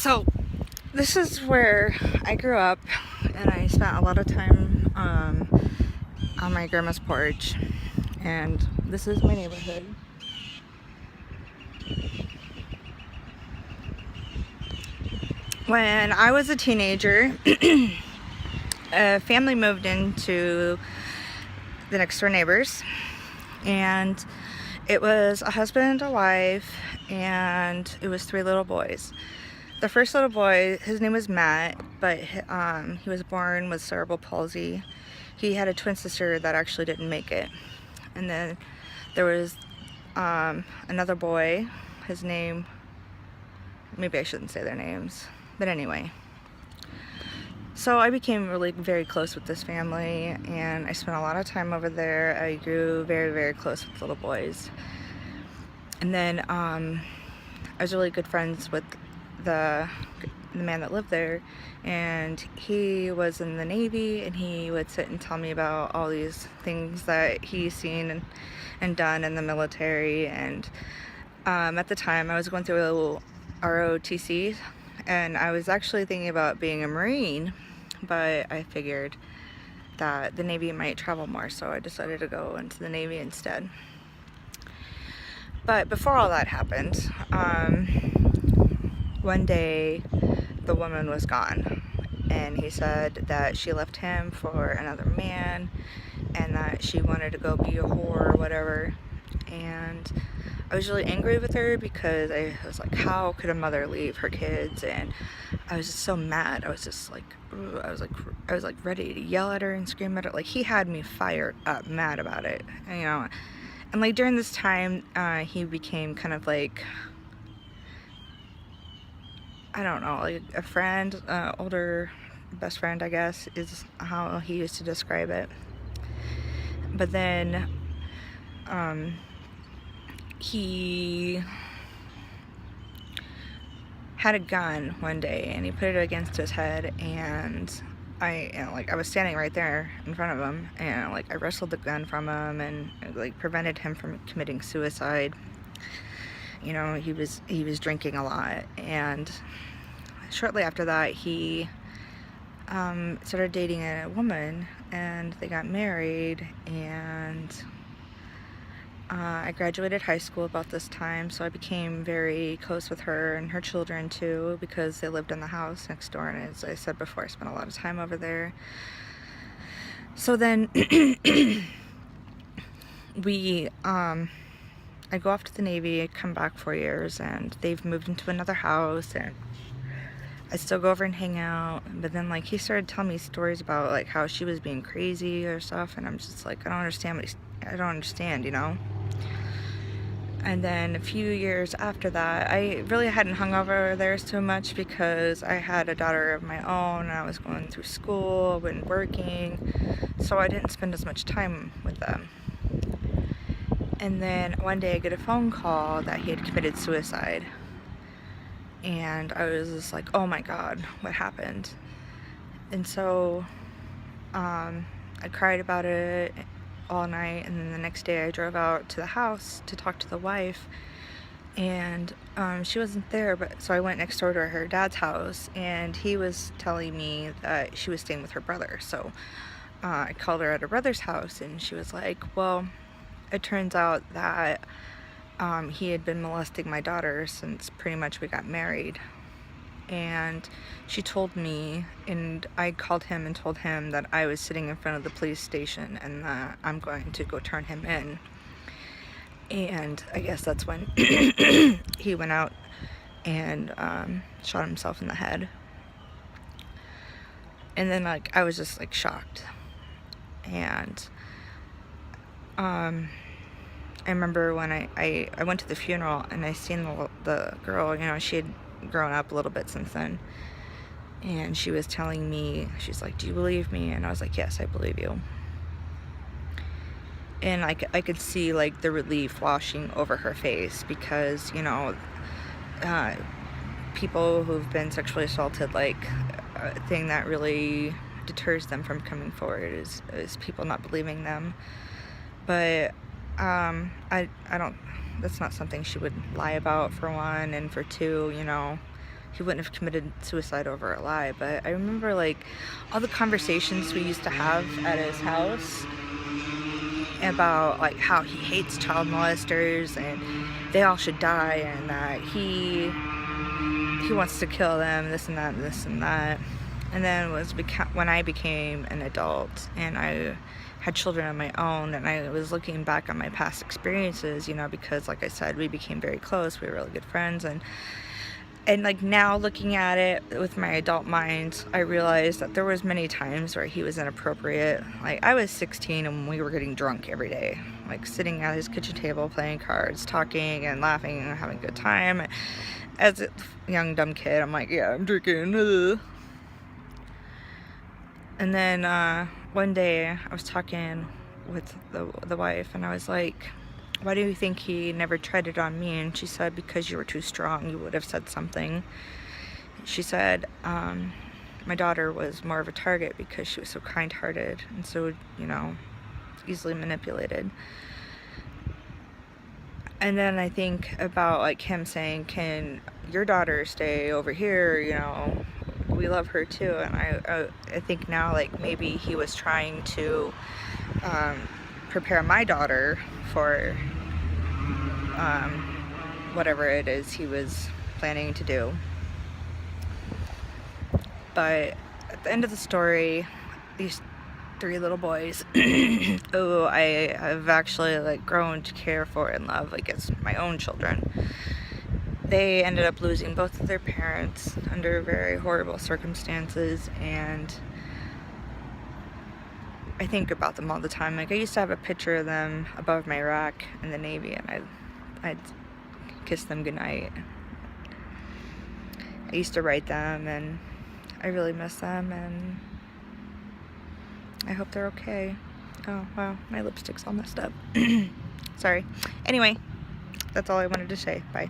So this is where I grew up, and I spent a lot of time on my grandma's porch, and this is my neighborhood. When I was a teenager, a family moved into the next door neighbors, and it was a husband and a wife, and it was 3 little boys. The first little boy, his name was Matt, but he was born with cerebral palsy. He had a twin sister that actually didn't make it. And then there was another boy, his name, maybe I shouldn't say their names, but anyway. So I became really very close with this family, and I spent a lot of time over there. I grew very, very close with little boys. And then I was really good friends with the man that lived there, and he was in the Navy, and he would sit and tell me about all these things that he's seen and done in the military. And at the time I was going through a little ROTC, and I was actually thinking about being a Marine, but I figured that the Navy might travel more, so I decided to go into the Navy instead. But before all that happened, one day the woman was gone, and he said that she left him for another man and that she wanted to go be a whore or whatever. And I was really angry with her because I was like, how could a mother leave her kids? And I was just so mad. I was just like, I was like ready to yell at her and scream at her. Like, he had me fired up, mad about it, you know. And like during this time, he became kind of like, I don't know, like a friend, older best friend, I guess, is how he used to describe it. But then he had a gun one day, and he put it against his head, and I was standing right there in front of him, and like I wrestled the gun from him and like prevented him from committing suicide. You know, he was drinking a lot, and shortly after that he started dating a woman, and they got married. And I graduated high school about this time, so I became very close with her and her children too, because they lived in the house next door, and as I said before, I spent a lot of time over there. So then I go off to the Navy, I come back 4 years, and they've moved into another house, and I still go over and hang out. But then like he started telling me stories about like how she was being crazy or stuff, and I'm just like, I don't understand, you know. And then a few years after that, I really hadn't hung over there so much because I had a daughter of my own, and I was going through school and working, so I didn't spend as much time with them. And then one day I get a phone call that he had committed suicide. And I was just like, oh my God, what happened? And so I cried about it all night, and then the next day I drove out to the house to talk to the wife, and she wasn't there, but so I went next door to her dad's house, and he was telling me that she was staying with her brother. So I called her at her brother's house, and she was like, well, it turns out that he had been molesting my daughter since pretty much we got married. And she told me, and I called him and told him that I was sitting in front of the police station and that I'm going to go turn him in. And I guess that's when he went out and shot himself in the head. And then like I was just like shocked. And I remember when I went to the funeral, and I seen the girl, you know, she had grown up a little bit since then, and she was telling me, she's like, do you believe me? And I was like, yes, I believe you. And I could see like the relief washing over her face, because, you know, people who've been sexually assaulted, like a thing that really deters them from coming forward is people not believing them. But I don't, that's not something she would lie about, for one, and for two, you know, he wouldn't have committed suicide over a lie. But I remember like all the conversations we used to have at his house about like how he hates child molesters and they all should die, and that he wants to kill them, this and that and this and that. And then when I became an adult and I had children of my own, and I was looking back on my past experiences, you know, because like I said, we became very close, we were really good friends, and like now looking at it with my adult mind, I realized that there was many times where he was inappropriate. Like I was 16 and we were getting drunk every day, like sitting at his kitchen table playing cards, talking and laughing and having a good time. As a young dumb kid, I'm like, yeah, I'm drinking. Ugh. And then one day I was talking with the wife, and I was like, why do you think he never tried it on me? And she said, because you were too strong, you would have said something. She said, my daughter was more of a target because she was so kind-hearted and so, you know, easily manipulated. And then I think about like him saying, can your daughter stay over here, you know, we love her too. And I think now like maybe he was trying to prepare my daughter for whatever it is he was planning to do. But at the end of the story, these 3 little boys who I have actually like grown to care for and love like as my own children, they ended up losing both of their parents under very horrible circumstances. And I think about them all the time. Like I used to have a picture of them above my rack in the Navy, and I'd kiss them goodnight. I used to write them, and I really miss them, and I hope they're okay. Oh wow, my lipstick's all messed up. Sorry. Anyway, that's all I wanted to say. Bye.